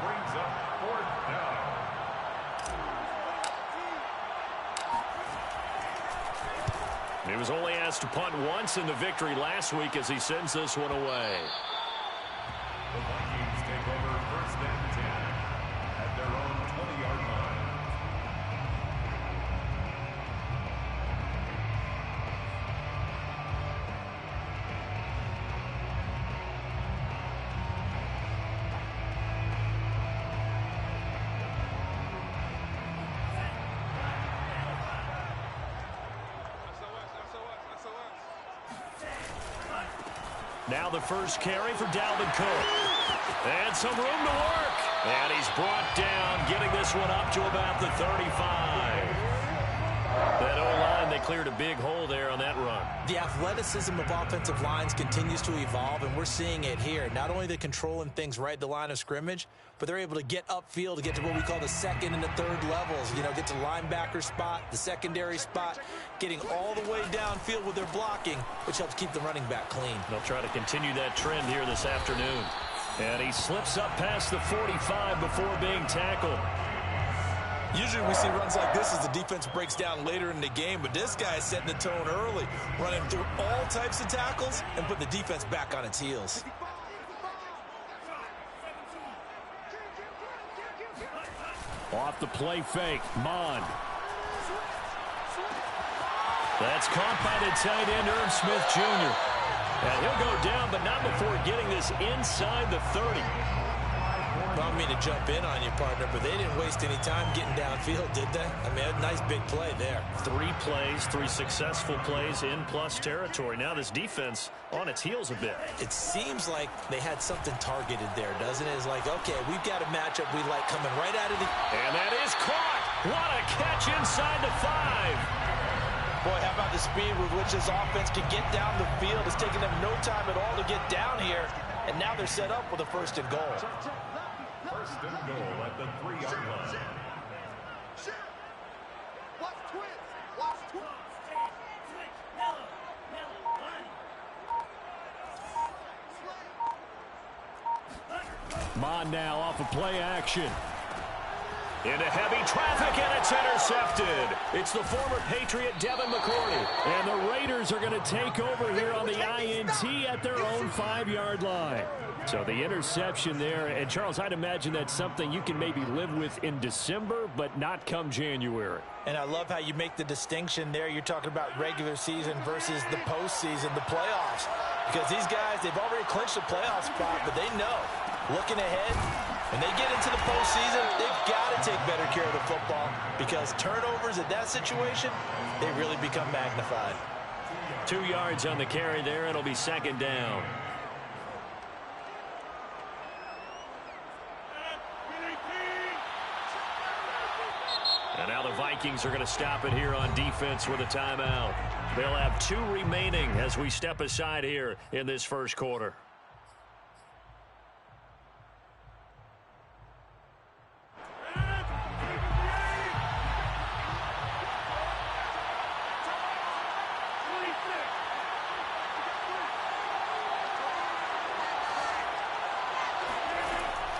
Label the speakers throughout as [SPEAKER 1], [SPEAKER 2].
[SPEAKER 1] brings up 4th down.
[SPEAKER 2] He was only asked to punt once in the victory last week as he sends this one away.
[SPEAKER 1] The Vikings take over 1st and 10 at their own 20-yard line.
[SPEAKER 2] Now the first carry for Dalvin Cook. And some room to work. And he's brought down, getting this one up to about the 35. That O-line, they cleared a big hole there on that run.
[SPEAKER 3] The athleticism of offensive lines continues to evolve, and we're seeing it here. Not only are they controlling things right at the line of scrimmage, but they're able to get upfield to get to what we call the second and the third levels. You know, get to linebacker spot, the secondary spot, getting all the way downfield with their blocking, which helps keep the running back clean.
[SPEAKER 2] They'll try to continue that trend here this afternoon. And he slips up past the 45 before being tackled.
[SPEAKER 3] Usually we see runs like this as the defense breaks down later in the game, but this guy is setting the tone early, running through all types of tackles and putting the defense back on its heels.
[SPEAKER 2] Off the play fake, Mond. That's caught by the tight end, Irv Smith Jr. And he'll go down, but not before getting this inside the 30.
[SPEAKER 3] I don't mean to jump in on you, partner, but they didn't waste any time getting downfield, did they? I mean, a nice big play there.
[SPEAKER 2] 3 plays, 3 successful plays in plus territory. Now this defense on its heels a bit.
[SPEAKER 3] It seems like they had something targeted there, doesn't it? It's like, okay, we've got a matchup we like coming right out of the...
[SPEAKER 2] And that is caught! What a catch inside the 5!
[SPEAKER 3] Boy, how about the speed with which this offense can get down the field? It's taking them no time at all to get down here, and now they're set up with a 1st and goal.
[SPEAKER 1] 1st and goal at the 3-yard line.
[SPEAKER 2] Mond now off of play action. Into heavy traffic, and it's intercepted. It's the former Patriot Devin McCourty. And the Raiders are going to take over here on the INT at their own 5-yard line. So the interception there, and Charles, I'd imagine that's something you can maybe live with in December, but not come January.
[SPEAKER 3] And I love how you make the distinction there. You're talking about regular season versus the postseason, the playoffs. Because these guys, they've already clinched a playoff spot, but they know, looking ahead, when they get into the postseason, they've got to take better care of the football because turnovers in that situation, they really become magnified.
[SPEAKER 2] 2 yards on the carry there. It'll be 2nd down. And now the Vikings are going to stop it here on defense with a timeout. They'll have 2 remaining as we step aside here in this first quarter.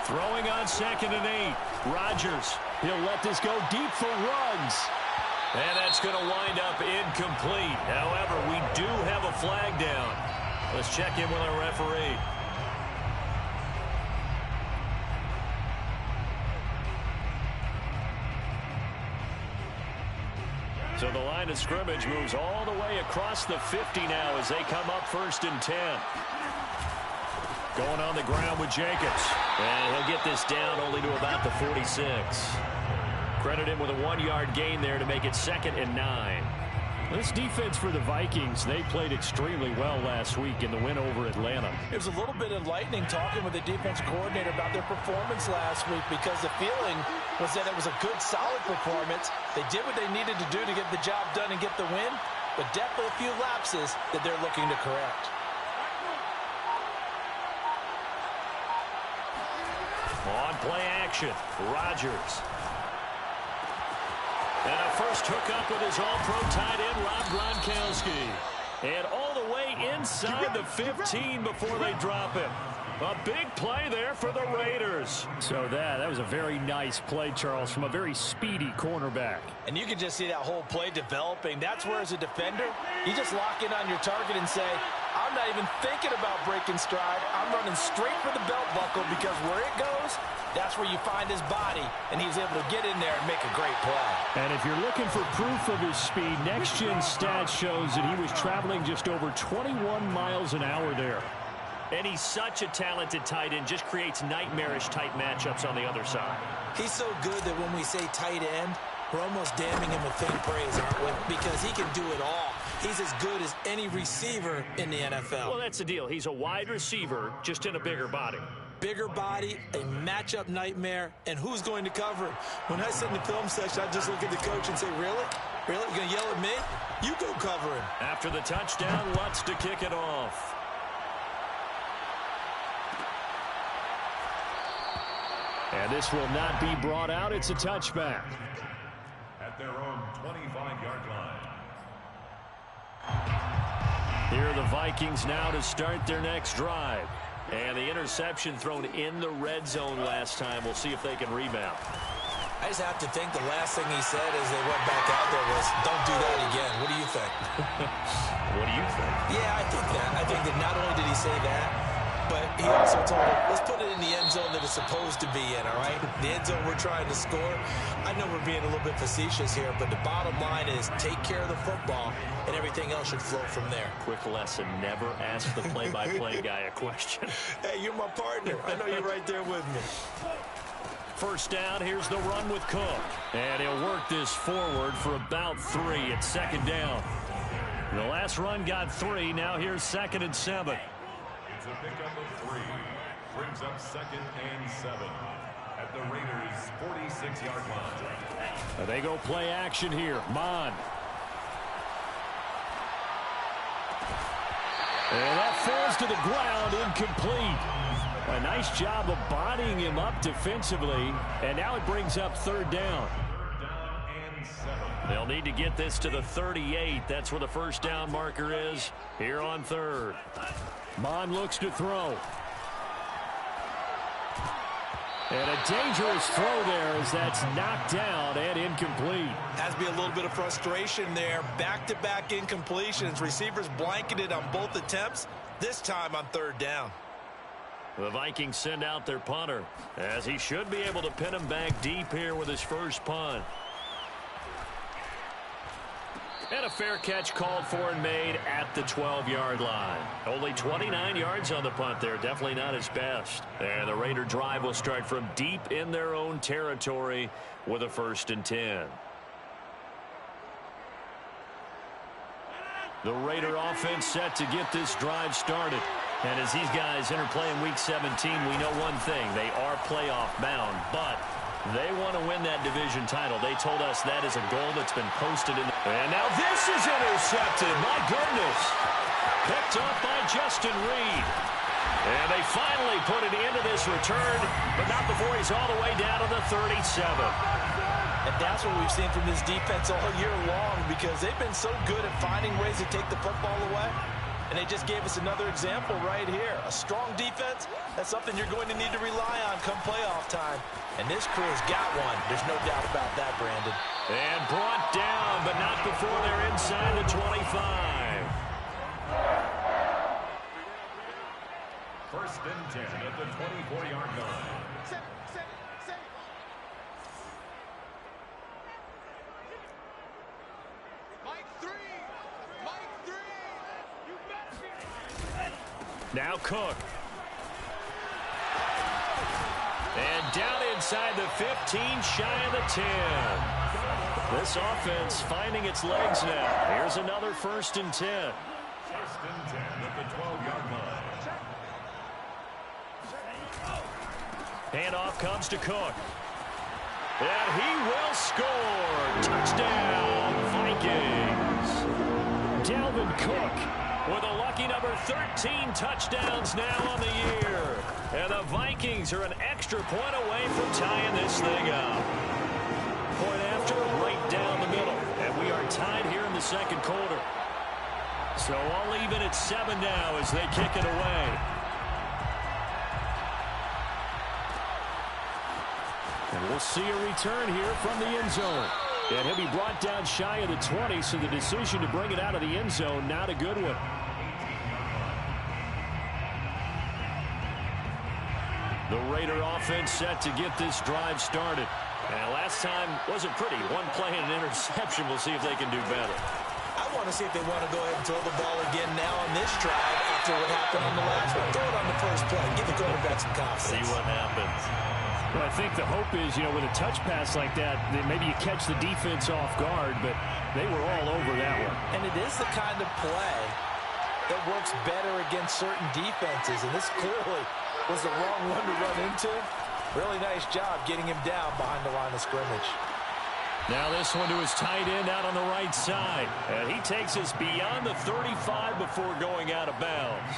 [SPEAKER 2] Throwing on 2nd and 8. Rodgers. He'll let this go deep for Ruggs. And that's going to wind up incomplete. However, we do have a flag down. Let's check in with our referee. So the line of scrimmage moves all the way across the 50 now as they come up 1st and 10. Going on the ground with Jacobs. And he'll get this down only to about the 46. Credit him with a 1-yard gain there to make it 2nd and 9. This defense for the Vikings, they played extremely well last week in the win over Atlanta.
[SPEAKER 3] It was a little bit enlightening talking with the defense coordinator about their performance last week because the feeling was that it was a good, solid performance. They did what they needed to do to get the job done and get the win, but definitely a few lapses that they're looking to correct.
[SPEAKER 2] On play action, Rodgers. And a first hookup with his all-pro tight end, Rob Gronkowski. And all the way inside the 15 before they drop him. A big play there for the Raiders. scores.
[SPEAKER 4] So that was a very nice play, Charles, from a very speedy cornerback.
[SPEAKER 3] And you can just see that whole play developing. That's where, as a defender, you just lock in on your target and say, I'm not even thinking about breaking stride. I'm running straight for the belt buckle, because where it goes, that's where you find his body, and he's able to get in there and make a great play.
[SPEAKER 4] And if you're looking for proof of his speed, Next Gen Stats shows that he was traveling just over 21 miles an hour there.
[SPEAKER 2] And he's such a talented tight end, just creates nightmarish-type matchups on the other side.
[SPEAKER 3] He's so good that when we say tight end, we're almost damning him with faint praise, aren't we? Because he can do it all. He's as good as any receiver in the NFL.
[SPEAKER 2] Well, that's the deal. He's a wide receiver, just in a bigger body.
[SPEAKER 3] Bigger body, a matchup nightmare, and who's going to cover him? When I sit in the film section, I just look at the coach and say, really? Really? You're going to yell at me? You go cover him.
[SPEAKER 2] After the touchdown, Lutz to kick it off.
[SPEAKER 4] And this will not be brought out. It's a touchback.
[SPEAKER 1] At their own 25-yard line.
[SPEAKER 2] Here are the Vikings now to start their next drive. And the interception thrown in the red zone last time. We'll see if they can rebound.
[SPEAKER 3] I just have to think the last thing he said as they went back out there was, don't do that again. What do you think?
[SPEAKER 2] What do you think?
[SPEAKER 3] Yeah, I think that. I think that not only did he say that, but he also told him, let's put it in the end zone that it's supposed to be in, all right? The end zone we're trying to score. I know we're being a little bit facetious here, but the bottom line is take care of the football, and everything else should flow from there.
[SPEAKER 2] Quick lesson, never ask the play-by-play guy a question.
[SPEAKER 3] Hey, you're my partner. I know you're right there with me.
[SPEAKER 2] First down, here's the run with Cook. And he'll work this forward for about 3. It's second down. The last run got 3. Now here's 2nd and 7.
[SPEAKER 1] It's a pickup of 3. Brings up 2nd and 7 at the Raiders' 46-yard line.
[SPEAKER 4] They go play action here. Mon. And that falls to the ground, incomplete. A nice job of bodying him up defensively. And now it brings up 3rd down.
[SPEAKER 1] 3rd down and 7.
[SPEAKER 2] They'll need to get this to the 38. That's where the first down marker is here on 3rd.
[SPEAKER 4] Mon looks to throw. And a dangerous throw there as that's knocked down and incomplete.
[SPEAKER 3] Has to be a little bit of frustration there. Back-to-back incompletions. Receivers blanketed on both attempts, this time on 3rd down.
[SPEAKER 2] The Vikings send out their punter, as he should be able to pin him back deep here with his first punt. And a fair catch called for and made at the 12-yard line. Only 29 yards on the punt there. Definitely not his best. And the Raider drive will start from deep in their own territory with a 1st and 10. The Raider offense set to get this drive started. And as these guys interplay in Week 17, we know one thing. They are playoff bound, but they want to win that division title. They told us that is a goal that's been posted in. And now this is intercepted. My goodness. Picked up by Justin Reed. And they finally put it into this return, but not before he's all the way down to the 37.
[SPEAKER 3] And that's what we've seen from this defense all year long, because they've been so good at finding ways to take the football away. And they just gave us another example right here. A strong defense, that's something you're going to need to rely on come playoff time. And this crew has got one. There's no doubt about that, Brandon.
[SPEAKER 2] And brought down, but not before they're inside the 25.
[SPEAKER 1] 1st and 10 at the 24-yard line.
[SPEAKER 2] Now Cook. And down inside the 15, shy of the 10. This offense finding its legs now. Here's another 1st and 10.
[SPEAKER 1] 1st and 10 at the 12-yard line.
[SPEAKER 2] Handoff comes to Cook. And he will score. Touchdown, Vikings. Dalvin Cook with a lucky number 13 touchdowns now on the year. And the Vikings are an extra point away from tying this thing up. Point after, right down the middle. And we are tied here in the 2nd quarter. So I'll leave it at 7 now as they kick it away.
[SPEAKER 4] And we'll see a return here from the end zone. And he'll be brought down shy of the 20, so the decision to bring it out of the end zone, not a good one. The Raider offense set to get this drive started. And last time wasn't pretty. One play and an interception. We'll see if they can do better.
[SPEAKER 3] I want to see if they want to go ahead and throw the ball again now on this drive after what happened on the last one. Throw it on the first play. Give the quarterback some confidence.
[SPEAKER 2] See what happens.
[SPEAKER 4] Well, I think the hope is, with a touch pass like that, then maybe you catch the defense off guard, but they were all over that one.
[SPEAKER 3] And it is the kind of play that works better against certain defenses, and this clearly was the wrong one to run into. Really nice job getting him down behind the line of scrimmage.
[SPEAKER 4] Now this one to his tight end out on the right side. And he takes us beyond the 35 before going out of bounds.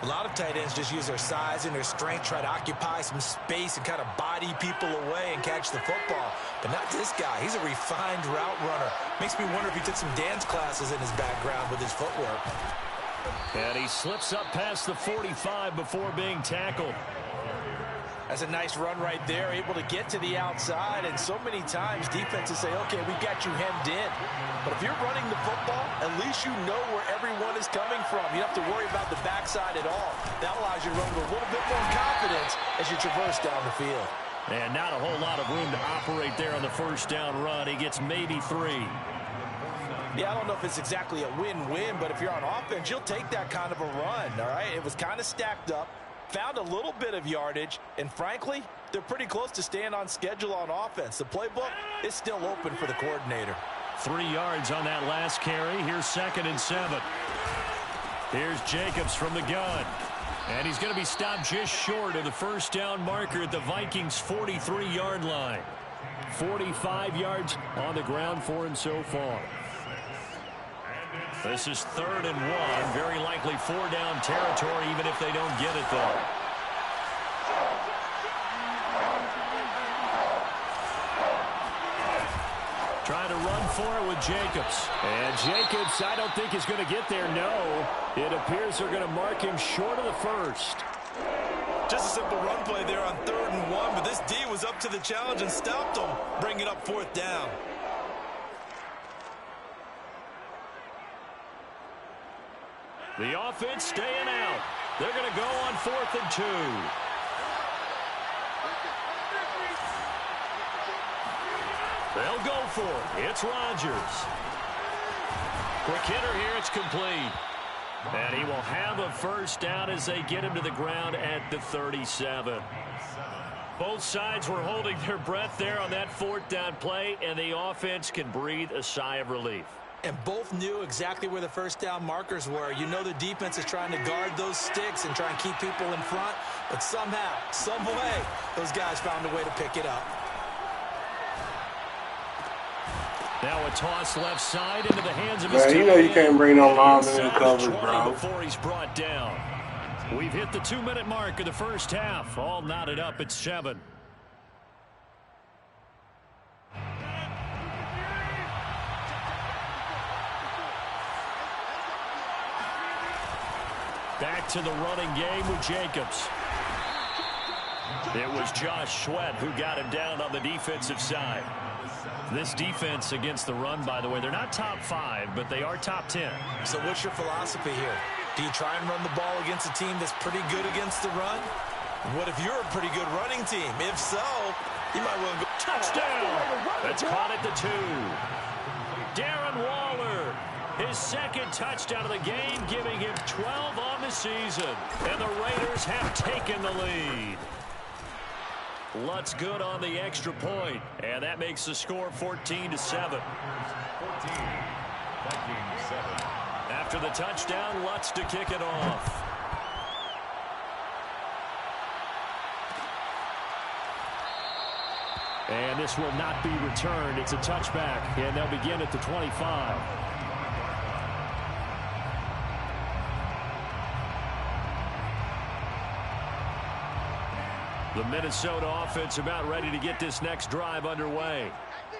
[SPEAKER 3] A lot of tight ends just use their size and their strength, try to occupy some space and kind of body people away and catch the football. But not this guy. He's a refined route runner. Makes me wonder if he took some dance classes in his background with his footwork.
[SPEAKER 4] And he slips up past the 45 before being tackled.
[SPEAKER 3] That's a nice run right there, able to get to the outside. And so many times defenses say, okay, we got you hemmed in. But if you're running the football, at least you know where everyone is coming from. You don't have to worry about the backside at all. That allows you to run with a little bit more confidence as you traverse down the field.
[SPEAKER 4] And not a whole lot of room to operate there on the first down run. He gets maybe 3.
[SPEAKER 3] Yeah, I don't know if it's exactly a win-win, but if you're on offense, you'll take that kind of a run, all right? It was kind of stacked up. Found a little bit of yardage, and frankly, they're pretty close to staying on schedule on offense. The playbook is still open for the coordinator.
[SPEAKER 4] 3 yards on that last carry. Here's 2nd and 7. Here's Jacobs from the gun. And he's going to be stopped just short of the first down marker at the Vikings' 43-yard line. 45 yards on the ground for him so far. This is 3rd and 1. Very likely 4-down territory, even if they don't get it, though. Trying to run for it with Jacobs. And Jacobs, I don't think is going to get there. No. It appears they're going to mark him short of the first.
[SPEAKER 3] Just a simple run play there on 3rd and 1, but this D was up to the challenge and stopped him, bringing up 4th down.
[SPEAKER 4] The offense staying out. They're going to go on 4th and 2. They'll go for it. It's Rodgers. Quick hitter here. It's complete. And he will have a first down as they get him to the ground at the 37. Both sides were holding their breath there on that 4th down play, and the offense can breathe a sigh of relief.
[SPEAKER 3] And both knew exactly where the first down markers were. You know the defense is trying to guard those sticks and try and keep people in front. But somehow, some way, those guys found a way to pick it up.
[SPEAKER 4] Now a toss left side into the hands of his
[SPEAKER 5] Man, you know you can't bring no lineman in coverage, bro.
[SPEAKER 4] Before he's brought down. We've hit the 2-minute mark of the first half. All knotted up at 7. Back to the running game with Jacobs. It was Josh Sweat who got him down on the defensive side. This defense against the run, by the way, they're not top 5, but they are top 10.
[SPEAKER 3] So what's your philosophy here? Do you try and run the ball against a team that's pretty good against the run? What if you're a pretty good running team? If so, you might well go.
[SPEAKER 4] Touchdown! That's caught at the 2. Darren Waller, his 2nd touchdown of the game, giving him 12 on the season. And the Raiders have taken the lead. Lutz good on the extra point, and that makes the score 14-7.
[SPEAKER 1] 14, Vikings 7.
[SPEAKER 4] After the touchdown, Lutz to kick it off. And this will not be returned. It's a touchback, and they'll begin at the 25. The Minnesota offense about ready to get this next drive underway.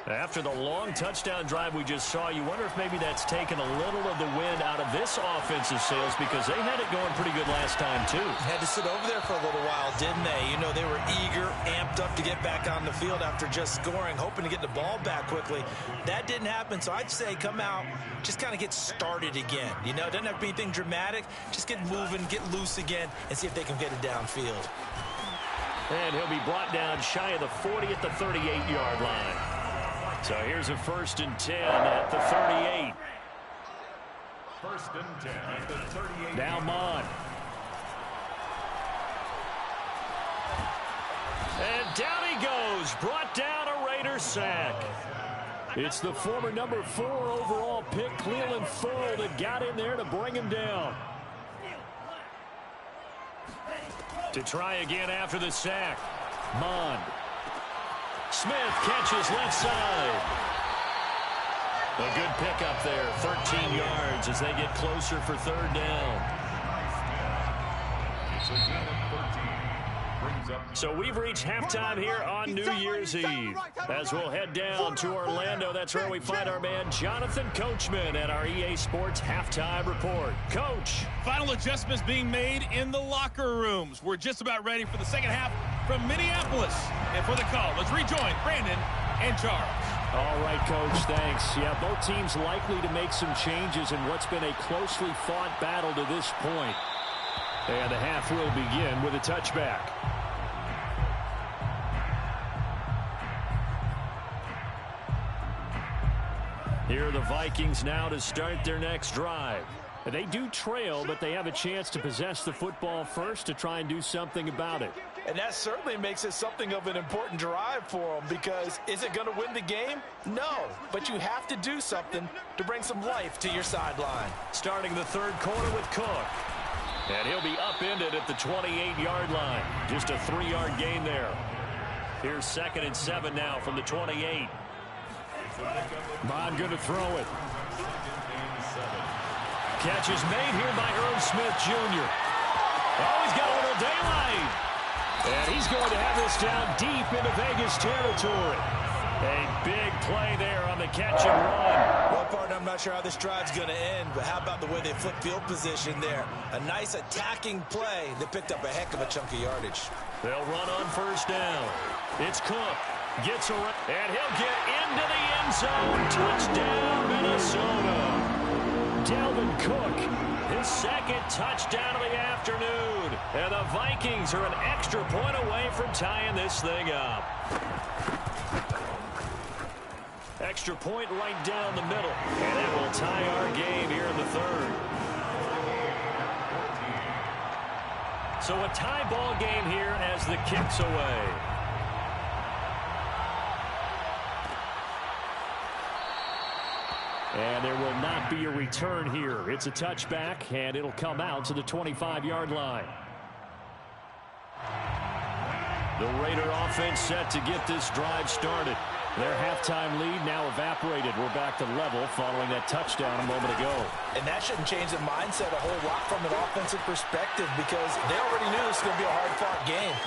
[SPEAKER 4] After the long touchdown drive we just saw, you wonder if maybe that's taken a little of the wind out of this offensive sails, because they had it going pretty good last time too.
[SPEAKER 3] Had to sit over there for a little while, didn't they? You know, they were eager, amped up to get back on the field after just scoring, hoping to get the ball back quickly. That didn't happen, so I'd say come out, just kind of get started again. You know, it doesn't have to be anything dramatic. Just get moving, get loose again, and see if they can get it downfield.
[SPEAKER 4] And he'll be brought down shy of the 40 at the 38-yard line. So here's a 1st and 10 at the 38.
[SPEAKER 1] 1st and 10 at the 38.
[SPEAKER 4] Now Mon. And down he goes. Brought down a Raider sack. It's the former number 4 overall pick, Cleveland Full, that got in there to bring him down. To try again after the sack. Mon. Smith catches left side. A good pickup there, 13 yards as they get closer for 3rd down. So we've reached halftime here on New Year's Eve. As we'll head down to Orlando, that's where we find our man Jonathan Coachman at our EA Sports Halftime Report. Coach.
[SPEAKER 6] Final adjustments being made in the locker rooms. We're just about ready for the second half from Minneapolis. And for the call, let's rejoin Brandon and Charles.
[SPEAKER 4] All right, Coach, thanks. Yeah, both teams likely to make some changes in what's been a closely fought battle to this point. And the half will begin with a touchback. Here are the Vikings now to start their next drive. They do trail, but they have a chance to possess the football first to try and do something about it.
[SPEAKER 3] And that certainly makes it something of an important drive for them, because is it going to win the game? No, but you have to do something to bring some life to your sideline.
[SPEAKER 4] Starting the 3rd quarter with Cook. And he'll be upended at the 28-yard line. Just a 3-yard gain there. Here's 2nd and 7 now from the 28. Bond going to throw it. Catch is made here by Irv Smith Jr. Oh, he's got a little daylight. And he's going to have this down deep into Vegas territory. A big play there on the catch and run.
[SPEAKER 3] Well, partner, I'm not sure how this drive's going to end, but how about the way they flip field position there? A nice attacking play that picked up a heck of a chunk of yardage.
[SPEAKER 4] They'll run on 1st down. It's Cook. Gets around, and he'll get into the end zone. Touchdown, Minnesota. Dalvin Cook, his 2nd touchdown of the afternoon. And the Vikings are an extra point away from tying this thing up. Extra point right down the middle. And it will tie our game here in the 3rd. So a tie ball game here as the kick's away. And there will not be a return here. It's a touchback, and it'll come out to the 25-yard line. The Raider offense set to get this drive started. Their halftime lead now evaporated. We're back to level following that touchdown a moment ago.
[SPEAKER 3] And that shouldn't change the mindset a whole lot from an offensive perspective, because they already knew this was going to be a hard-fought game.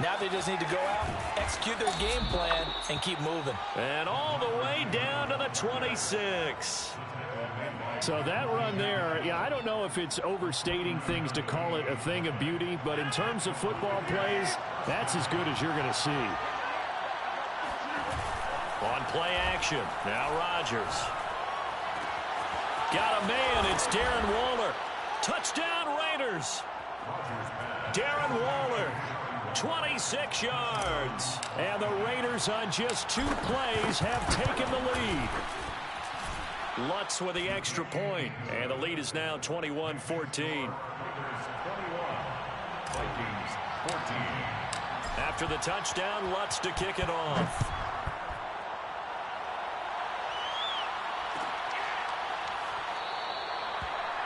[SPEAKER 3] Now they just need to go out, execute their game plan, and keep moving.
[SPEAKER 4] And all the way down to the 26. So that run there, yeah, I don't know if it's overstating things to call it a thing of beauty, but in terms of football plays, that's as good as you're going to see. On play action, now Rodgers. Got a man, it's Darren Waller. Touchdown Raiders. Darren Waller. 26 yards. And the Raiders on just 2 plays have taken the lead. Lutz with the extra point. And the lead is now 21-14.
[SPEAKER 1] 21. Vikings 14.
[SPEAKER 4] After the touchdown, Lutz to kick it off.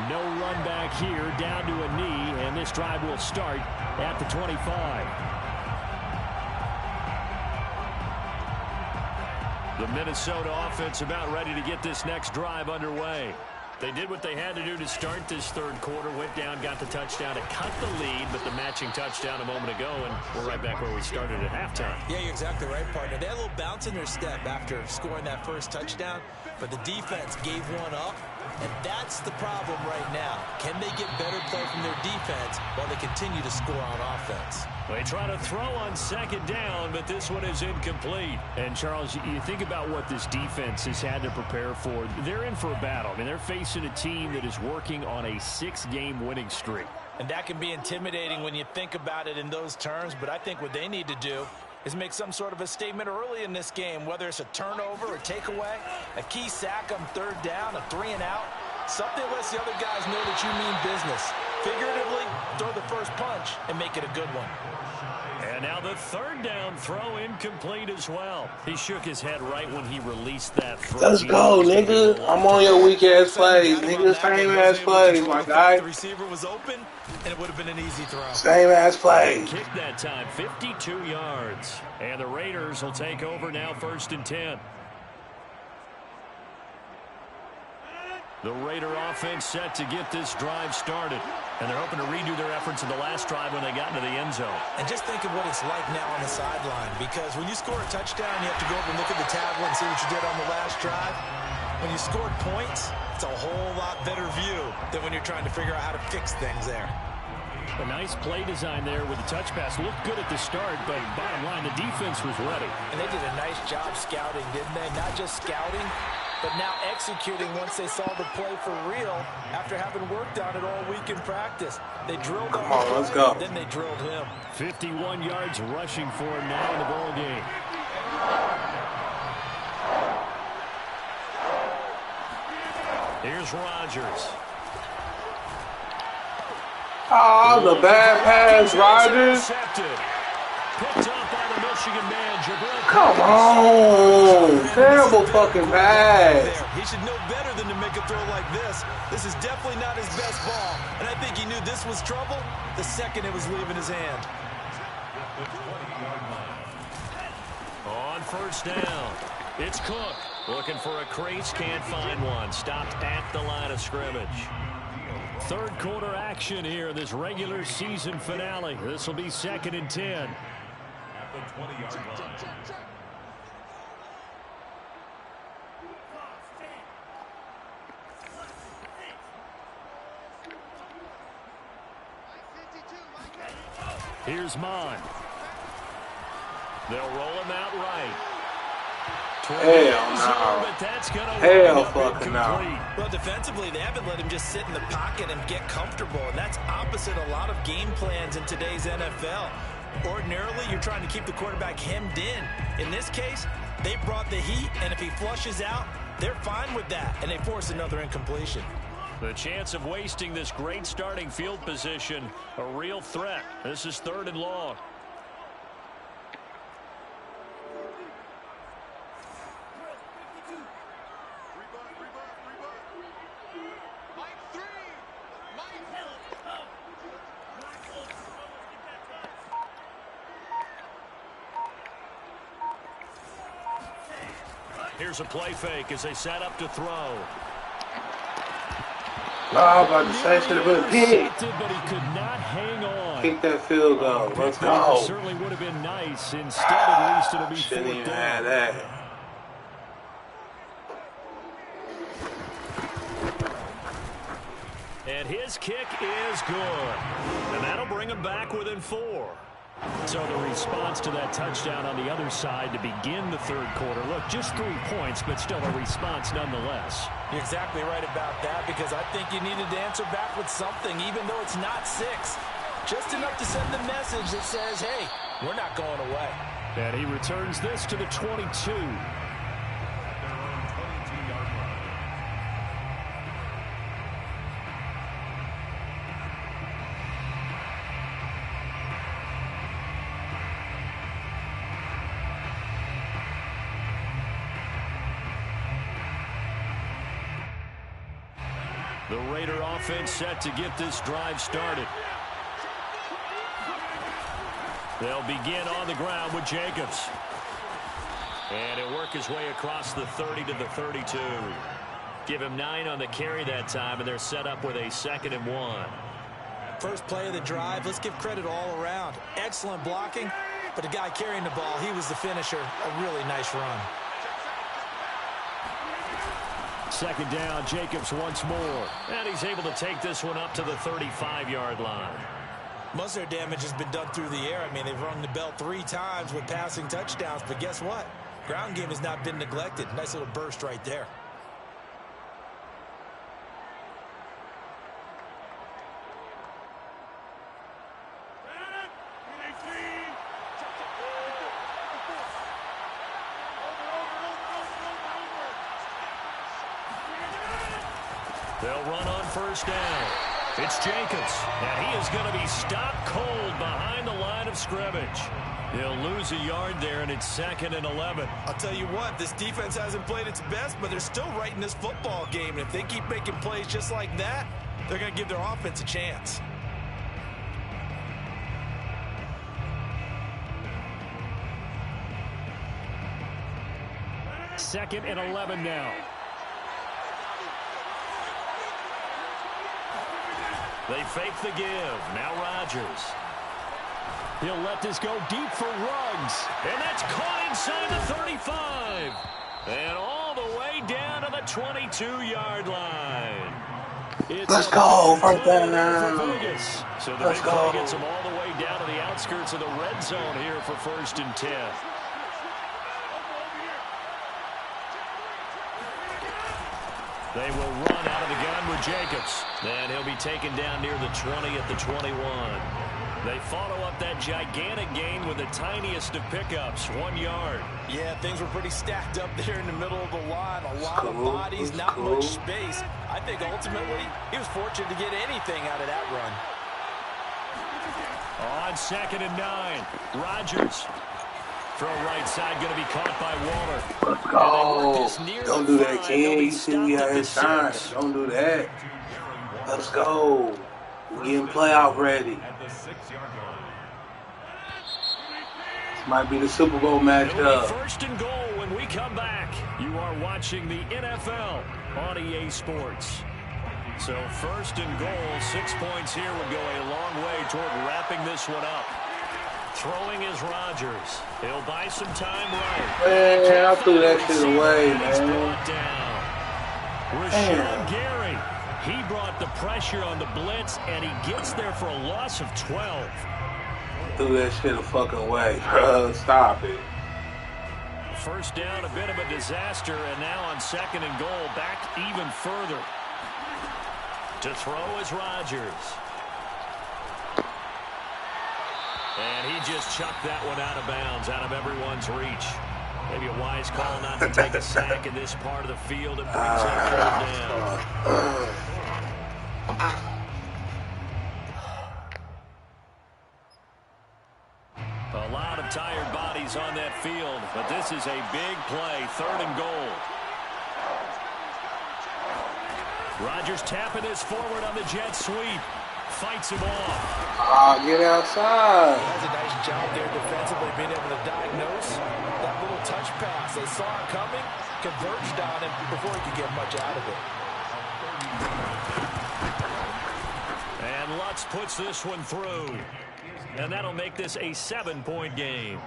[SPEAKER 4] No run back here, down to a knee, and this drive will start at the 25. The Minnesota offense about ready to get this next drive underway. They did what they had to do to start this third quarter. Went down, got the touchdown to cut the lead, but the matching touchdown a moment ago, and we're right back where we started at halftime.
[SPEAKER 3] Yeah, you're exactly right, partner. They had a little bounce in their step after scoring that first touchdown, but the defense gave one up, and that's the problem right now. Can they get better play from their defense while they continue to score on offense?
[SPEAKER 4] They try to throw on second down, but this one is incomplete.
[SPEAKER 2] And, Charles, you think about what this defense has had to prepare for. They're in for a battle. I mean, they're facing a team that is working on a 6-game winning streak.
[SPEAKER 3] And that can be intimidating when you think about it in those terms, but I think what they need to do is make some sort of a statement early in this game, whether it's a turnover, a takeaway, a key sack on third down, a 3-and-out. Something that lets the other guys know that you mean business. Figuratively, throw the first punch and make it a good one.
[SPEAKER 4] And now the third down throw incomplete as well. He shook his head right when he released that throw.
[SPEAKER 5] Let's go, nigga. I'm on your weak-ass plays, nigga. Same-ass plays, my guy.
[SPEAKER 3] The receiver was open, and it would have been an easy throw.
[SPEAKER 5] Same-ass plays.
[SPEAKER 4] Kick that time, 52 yards. And the Raiders will take over now, 1st and 10. The Raider offense set to get this drive started. And they're hoping to redo their efforts in the last drive when they got into the end zone.
[SPEAKER 3] And just think of what it's like now on the sideline, because when you score a touchdown, you have to go over and look at the tablet and see what you did on the last drive. When you scored points, it's a whole lot better view than when you're trying to figure out how to fix things there.
[SPEAKER 2] A nice play design there with the touch pass. Looked good at the start, but bottom line, the defense was ready.
[SPEAKER 3] And they did a nice job scouting, didn't they? Not just scouting, but now executing once they saw the play for real after having worked on it all week in practice. They drilled
[SPEAKER 5] Come on, let's go.
[SPEAKER 3] Then they drilled him.
[SPEAKER 2] 51 yards rushing for him now in the ball game.
[SPEAKER 4] Here's Rodgers.
[SPEAKER 5] Oh, the bad pass, Rodgers.
[SPEAKER 4] Picked up by the Michigan man, Jabril.
[SPEAKER 5] Come on. Terrible fucking pass.
[SPEAKER 3] He should know better than to make a throw like this. This is definitely not his best ball. And I think he knew this was trouble the second it was leaving his hand.
[SPEAKER 4] On 1st down, it's Cook. Looking for a crease, can't find one. Stopped at the line of scrimmage.
[SPEAKER 2] Third quarter action here in this regular season finale. This will be 2nd and 10.
[SPEAKER 1] At the 20-yard line.
[SPEAKER 2] Here's Mon.
[SPEAKER 4] They'll roll him out right.
[SPEAKER 5] Hell no.
[SPEAKER 4] But that's gonna
[SPEAKER 5] Hell fucking no.
[SPEAKER 3] Well, defensively, they haven't let him just sit in the pocket and get comfortable, and that's opposite a lot of game plans in today's NFL. Ordinarily, you're trying to keep the quarterback hemmed in. In this case, they brought the heat, and if he flushes out, they're fine with that, and they force another incompletion.
[SPEAKER 4] The chance of wasting this great starting field position, a real threat. This is 3rd and long. Here's a play fake as they set up to throw.
[SPEAKER 5] Oh, I was about to say, should have been a pick.
[SPEAKER 2] But he could not hang on.
[SPEAKER 5] Kick that field goal. Let's go.
[SPEAKER 2] Certainly would have been nice. Instead, at least it'll be
[SPEAKER 5] Shouldn't
[SPEAKER 2] 4th
[SPEAKER 5] even
[SPEAKER 2] down.
[SPEAKER 5] have that.
[SPEAKER 4] And his kick is good. And that'll bring him back within 4.
[SPEAKER 2] So the response to that touchdown on the other side to begin the third quarter. Look, just 3 points, but still a response nonetheless.
[SPEAKER 3] You're exactly right about that, because I think you needed to answer back with something, even though it's not 6. Just enough to send the message that says, hey, we're not going away.
[SPEAKER 2] And he returns this to the 22.
[SPEAKER 4] The Raider offense set to get this drive started. They'll begin on the ground with Jacobs. And he'll work his way across the 30 to the 32. Give him 9 on the carry that time, and they're set up with a 2nd and 1.
[SPEAKER 3] First play of the drive, let's give credit all around. Excellent blocking, but the guy carrying the ball, he was the finisher. A really nice run.
[SPEAKER 2] 2nd down, Jacobs once more.
[SPEAKER 4] And he's able to take this one up to the 35-yard line.
[SPEAKER 3] Most of their damage has been done through the air. I mean, they've rung the bell 3 times with passing touchdowns, but guess what? Ground game has not been neglected. Nice little burst right there.
[SPEAKER 4] They'll run on 1st down. It's Jacobs, and he is going to be stopped cold behind the line of scrimmage. He'll lose a yard there, and it's 2nd and 11.
[SPEAKER 3] I'll tell you what, this defense hasn't played its best, but they're still right in this football game. And if they keep making plays just like that, they're going to give their offense a chance.
[SPEAKER 2] Second and 11 now.
[SPEAKER 4] They fake the give. Now Rodgers.
[SPEAKER 2] He'll let this go deep for Ruggs.
[SPEAKER 4] And that's caught inside the 35. And all the way down to the 22-yard line.
[SPEAKER 5] Let's go, first down.
[SPEAKER 4] So the big play gets them all the way down to the outskirts of the red zone here for 1st and 10. They will run out of the gun with Jacobs. And he'll be taken down near the 20 at the 21. They follow up that gigantic gain with the tiniest of pickups, 1 yard.
[SPEAKER 3] Yeah, things were pretty stacked up there in the middle of the line. A lot of bodies, not much space. I think ultimately he was fortunate to get anything out of that run.
[SPEAKER 4] On 2nd and 9, Rodgers. Throw right side going to be caught by Waller.
[SPEAKER 5] Let's go. Don't do that, Ken. You see we had his time. Don't do that. Let's go. We're getting playoff ready. This might be the Super Bowl matchup.
[SPEAKER 4] 1st and goal when we come back. You are watching the NFL on EA Sports. So 1st and goal, 6 points here would go a long way toward wrapping this one up. Throwing is Rodgers. He'll buy some time right.
[SPEAKER 5] Man, I threw that shit away, man.
[SPEAKER 4] Rashawn Gary. He brought the pressure on the blitz, and he gets there for a loss of 12.
[SPEAKER 5] Threw that shit a fucking way, bro. Stop it.
[SPEAKER 4] 1st down, a bit of a disaster, and now on 2nd and goal, back even further. To throw is Rodgers. And he just chucked that one out of bounds, out of everyone's reach. Maybe a wise call not to take a sack in this part of the field and brings up 3rd down. A lot of tired bodies on that field, but this is a big play, 3rd and goal. Rodgers tapping this forward on the jet sweep. Fights him off.
[SPEAKER 5] Get outside.
[SPEAKER 3] That's a nice job there defensively, being able to diagnose that little touch pass. They saw it coming, converged on him before he could get much out of it.
[SPEAKER 4] And Lutz puts this one through. And that'll make this a 7-point game.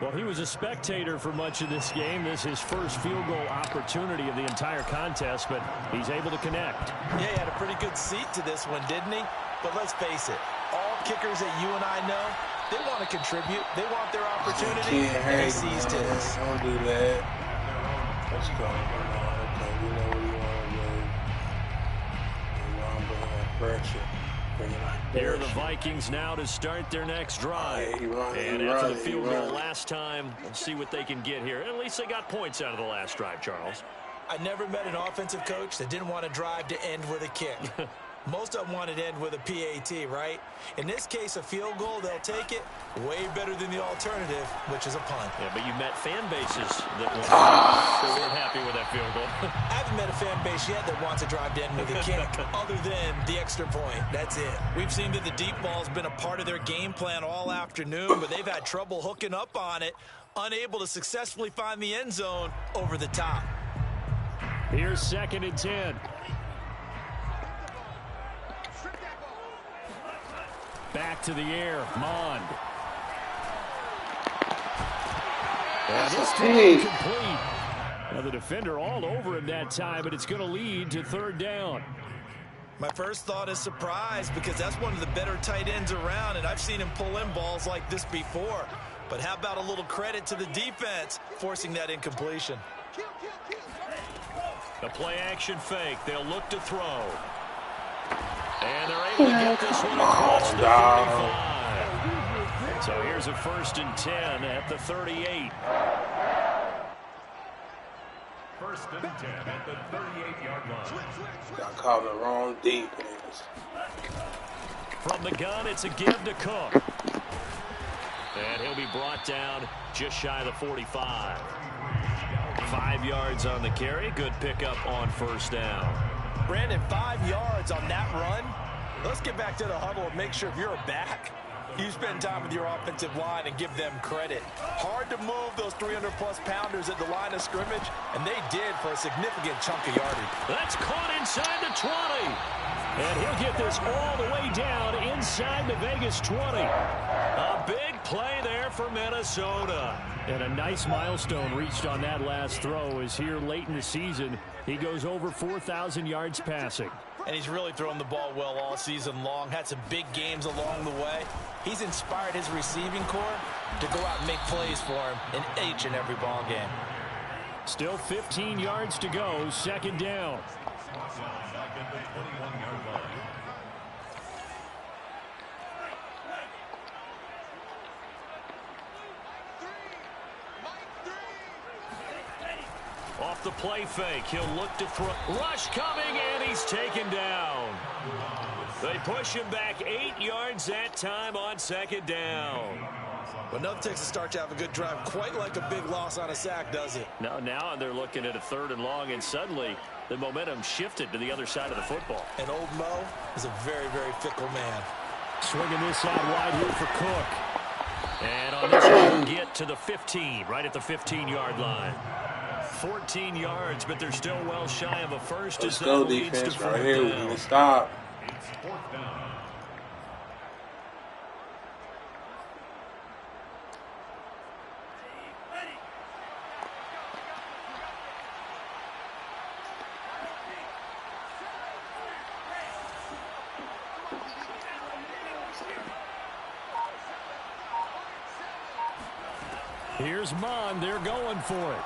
[SPEAKER 2] Well, he was a spectator for much of this game. This is his first field goal opportunity of the entire contest, but he's able to connect.
[SPEAKER 3] Yeah, he had a pretty good seat to this one, didn't he? But let's face it, all kickers that you and I know, they want to contribute. They want their opportunity, and he seized his.
[SPEAKER 5] Don't do that. Let's go. Okay, we know what you want to do. We want to bring that pressure.
[SPEAKER 4] Here are the Vikings now to start their next drive. And after the field goal last time, we'll see what they can get here. At least they got points out of the last drive, Charles.
[SPEAKER 3] I never met an offensive coach that didn't want to drive to end with a kick. Most of them wanted to end with a PAT, right? In this case, a field goal, they'll take it. Way better than the alternative, which is a punt.
[SPEAKER 4] Yeah, but you met fan bases that weren't happy with that field goal.
[SPEAKER 3] I haven't met a fan base yet that wants to drive to end with a kick, other than the extra point. That's it. We've seen that the deep ball's been a part of their game plan all afternoon, but they've had trouble hooking up on it, unable to successfully find the end zone over the top.
[SPEAKER 2] Here's 2nd and 10. Back to the air, Mond. And this throw complete. Now the defender all over him that time, but it's going to lead to 3rd down.
[SPEAKER 3] My first thought is surprise, because that's one of the better tight ends around, and I've seen him pull in balls like this before. But how about a little credit to the defense forcing that incompletion?
[SPEAKER 4] The play-action fake. They'll look to throw. And they're able to get this one across the 35. So here's a 1st and 10 at the 38.
[SPEAKER 1] 1st and 10 at the 38-yard line.
[SPEAKER 5] Got caught the wrong defense.
[SPEAKER 4] From the gun, it's a give to Cook. And he'll be brought down just shy of the 45. 5 yards on the carry. Good pickup on 1st down.
[SPEAKER 3] Brandon, 5 yards on that run. Let's get back to the huddle and make sure if you're a back, you spend time with your offensive line and give them credit. Hard to move those 300-plus pounders at the line of scrimmage, and they did for a significant chunk of yardage.
[SPEAKER 4] That's caught inside the 20. And he'll get this all the way down inside the Vegas 20. A big play there for Minnesota.
[SPEAKER 2] And a nice milestone reached on that last throw is here late in the season. He goes over 4,000 yards passing.
[SPEAKER 3] And he's really thrown the ball well all season long. Had some big games along the way. He's inspired his receiving corps to go out and make plays for him in each and every ball game.
[SPEAKER 2] Still 15 yards to go. 2nd down.
[SPEAKER 4] Off the play fake, he'll look to throw. Rush coming, and he's taken down. They push him back 8 yards that time on 2nd down.
[SPEAKER 3] But nothing takes a start to have a good drive quite like a big loss on a sack, does it?
[SPEAKER 4] Now they're looking at a 3rd and long, and suddenly the momentum shifted to the other side of the football.
[SPEAKER 3] And old Mo is a very, very fickle man.
[SPEAKER 2] Swinging this out wide here for Cook.
[SPEAKER 4] And on this one, we'll get to the 15, right at the 15-yard line. 14 yards, but they're still well shy of a first.
[SPEAKER 5] Let's go, defense, right here. We need to stop.
[SPEAKER 1] It's 4th down.
[SPEAKER 2] Here's Mond. They're going for it.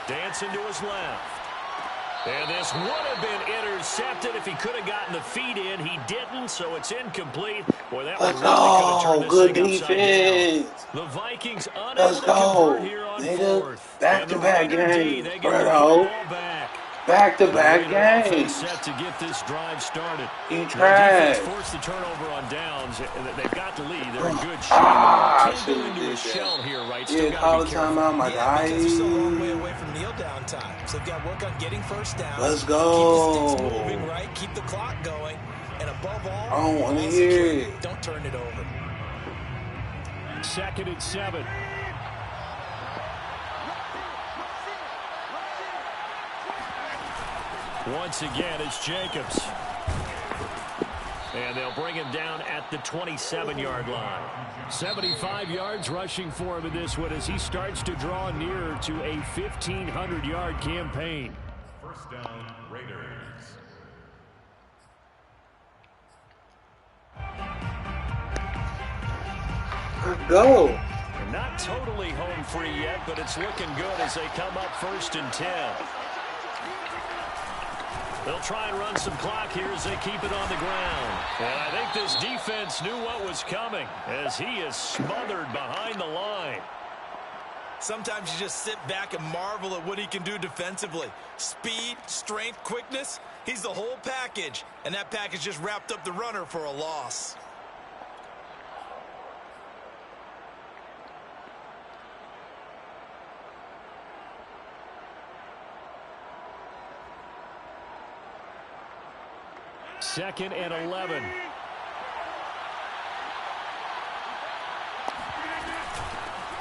[SPEAKER 4] Dancing to his left. And this would have been intercepted if he could have gotten the feet in. He didn't, so it's incomplete. Boy, that one really could have turned this
[SPEAKER 5] good
[SPEAKER 4] thing upside down.
[SPEAKER 5] defense.
[SPEAKER 4] The Vikings unable
[SPEAKER 5] Let's
[SPEAKER 4] to
[SPEAKER 5] go.
[SPEAKER 4] convert here on
[SPEAKER 5] Nigga,
[SPEAKER 4] 4th.
[SPEAKER 5] back-to-back games,
[SPEAKER 4] They get
[SPEAKER 5] bro.
[SPEAKER 4] the football back.
[SPEAKER 5] Back-to-back
[SPEAKER 4] Offense
[SPEAKER 5] games.
[SPEAKER 4] set to get this drive started.
[SPEAKER 5] You
[SPEAKER 4] The
[SPEAKER 5] trash.
[SPEAKER 4] defense forced the turnover on downs. They've got the lead. They're in good shape. Can't go into a shell here, right? Still
[SPEAKER 5] Yeah, call
[SPEAKER 4] got
[SPEAKER 5] the
[SPEAKER 4] to be careful.
[SPEAKER 5] timeout, my guy.
[SPEAKER 3] Because they're still a long way away from kneel down time. So they've got to work on getting 1st down.
[SPEAKER 5] Let's go.
[SPEAKER 3] Keep the sticks moving, right? Keep the clock going. And above all,
[SPEAKER 5] I don't want to
[SPEAKER 3] ball
[SPEAKER 5] hear
[SPEAKER 3] security.
[SPEAKER 5] it.
[SPEAKER 3] Don't turn it over.
[SPEAKER 2] 2nd and 7.
[SPEAKER 4] Once again, it's Jacobs. And they'll bring him down at the 27-yard line.
[SPEAKER 2] 75 yards rushing for him in this one as he starts to draw nearer to a 1,500-yard campaign.
[SPEAKER 1] 1st down, Raiders.
[SPEAKER 5] Go.
[SPEAKER 4] They're not totally home free yet, but it's looking good as they come up 1st and 10. They'll try and run some clock here as they keep it on the ground. And I think this defense knew what was coming as he is smothered behind the line.
[SPEAKER 3] Sometimes you just sit back and marvel at what he can do defensively. Speed, strength, quickness. He's the whole package. And that package just wrapped up the runner for a loss.
[SPEAKER 2] Second and 11.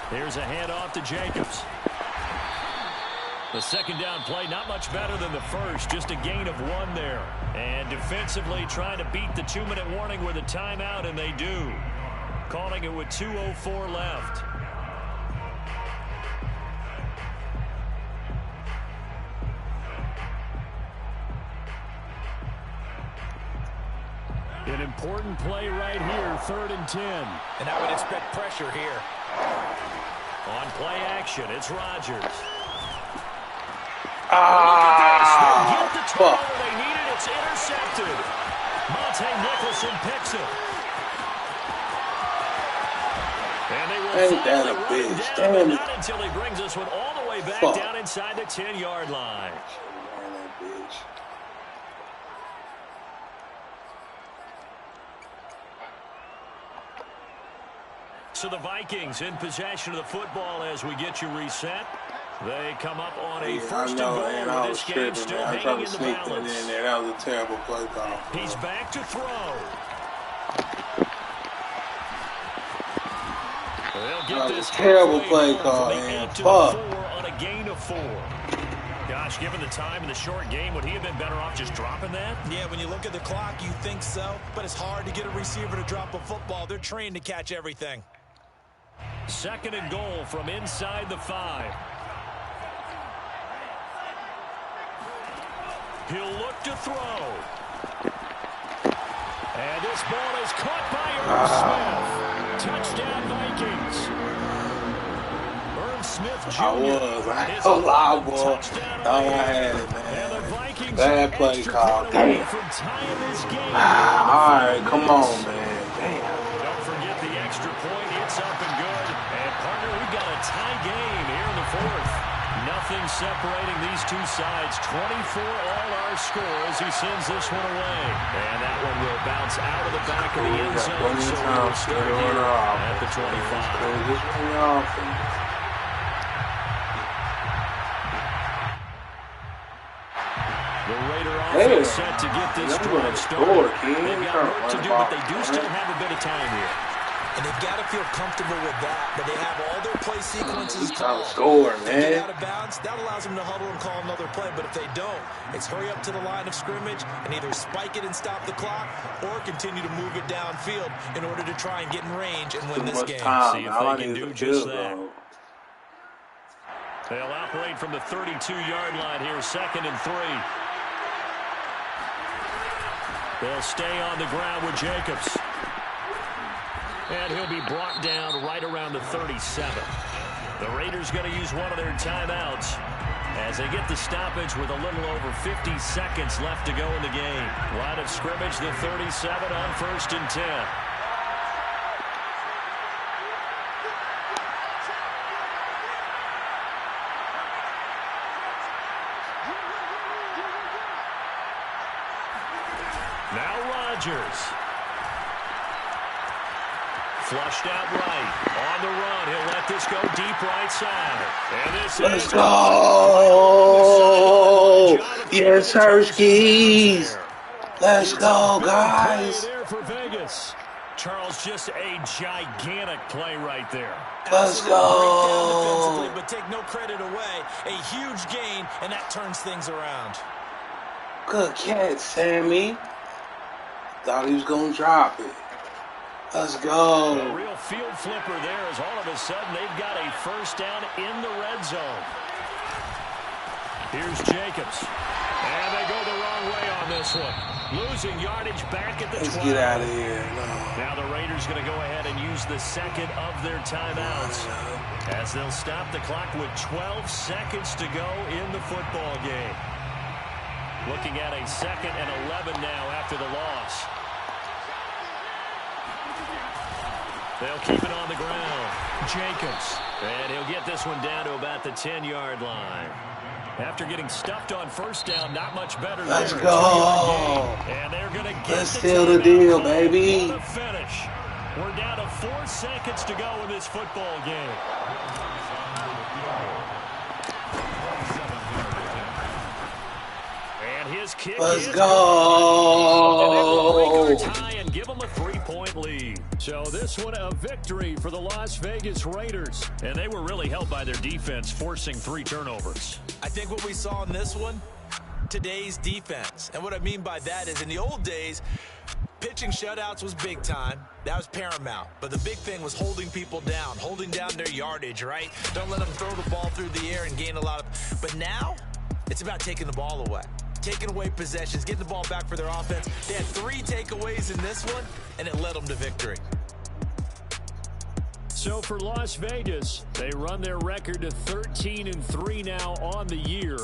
[SPEAKER 2] Here's a handoff to Jacobs.
[SPEAKER 4] The second down play, not much better than the first, just a gain of 1 there. And defensively trying to beat the 2-minute warning with a timeout, and they do. Calling it with 2:04 left. An important play right here, 3rd and 10.
[SPEAKER 3] And I would expect pressure here.
[SPEAKER 4] On play action, it's Rodgers.
[SPEAKER 5] Ah,
[SPEAKER 4] Get the turnover they needed. It's intercepted. Monte Nicholson picks it. And they will
[SPEAKER 5] ain't that a bitch? Damn it.
[SPEAKER 4] not until he brings this one all the way back down inside the 10-yard line.
[SPEAKER 5] Man, that bitch.
[SPEAKER 4] So the Vikings in possession of the football as we get you reset. They come up on a first and goal with this game still hanging in the balance.
[SPEAKER 5] That was a terrible play call.
[SPEAKER 4] He's back to throw.
[SPEAKER 5] That was a terrible play call, man. Fuck.
[SPEAKER 4] On a gain of 4. Gosh, given the time in the short game, would he have been better off just dropping that?
[SPEAKER 3] Yeah, when you look at the clock, you think so. But it's hard to get a receiver to drop a football. They're trained to catch everything.
[SPEAKER 4] 2nd and goal from inside the 5. He'll look to throw. And this ball is caught by Irv Smith. Touchdown, Vikings. Irv Smith Jr.
[SPEAKER 5] I was. I had it, man. Bad play call. Damn. All right, come on, man. Damn.
[SPEAKER 4] Don't forget the extra point. It's up and good. And, partner, we've got a tie game here in the 4th. Nothing separating these two sides. 24 all our score as he sends this one away. And that one will bounce out of the back of the end zone. So we will start here at the 25. The Raider offense set to get this drive started. They've got work to do, but they do still have a bit of time here.
[SPEAKER 3] And they've got to feel comfortable with that, but they have all their play sequences called.
[SPEAKER 5] If
[SPEAKER 3] they get out of bounds, that allows them to huddle and call another play. But if they don't, it's hurry up to the line of scrimmage and either spike it and stop the clock or continue to move it downfield in order to try and get in range and win this game.
[SPEAKER 4] See if they can do just that. They'll operate from the 32-yard line here, 2nd and 3. They'll stay on the ground with Jacobs. And he'll be brought down right around the 37. The Raiders going to use one of their timeouts as they get the stoppage with a little over 50 seconds left to go in the game. Line of scrimmage, the 37 on 1st and 10. Now Rodgers. Flushed out right. On the run. He'll let this go deep right side. And this
[SPEAKER 5] Let's go. Yes, Hershey's. Let's go, guys.
[SPEAKER 4] There for Vegas. Charles, just a gigantic play right there.
[SPEAKER 5] Let's go.
[SPEAKER 3] But take no credit away. A huge gain, and that turns things around.
[SPEAKER 5] Good catch, Sammy. Thought he was going to drop it. Let's go.
[SPEAKER 4] A real field flipper there as all of a sudden they've got a first down in the red zone. Here's Jacobs. And they go the wrong way on this one. Losing yardage back at the 12.
[SPEAKER 5] Let's get out of here. No.
[SPEAKER 4] Now the Raiders going to go ahead and use the second of their timeouts as they'll stop the clock with 12 seconds to go in the football game. Looking at a 2nd and 11 now after the loss. They'll keep it on the ground. Jacobs. And he'll get this one down to about the 10-yard line. After getting stuffed on first down, not much better.
[SPEAKER 5] Let's go.
[SPEAKER 4] And they're going to get
[SPEAKER 5] Let's seal the deal, baby.
[SPEAKER 4] What a finish. We're down to 4 seconds to go in this football game. And his kick
[SPEAKER 5] Let's
[SPEAKER 4] is
[SPEAKER 5] go.
[SPEAKER 4] give them a 3-point lead.
[SPEAKER 2] So this one a victory for the Las Vegas Raiders.
[SPEAKER 4] And they were really helped by their defense, forcing 3 turnovers.
[SPEAKER 3] I think what we saw in this one, today's defense. And what I mean by that is in the old days, pitching shutouts was big time. That was paramount. But the big thing was holding people down, holding down their yardage, right? Don't let them throw the ball through the air and gain a lot of... But now, it's about taking the ball away. Taking away possessions, getting the ball back for their offense. They had 3 takeaways in this one, and it led them to victory.
[SPEAKER 2] So for Las Vegas, they run their record to 13-3 now on the year.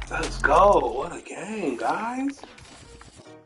[SPEAKER 5] Let's go. What a game, guys.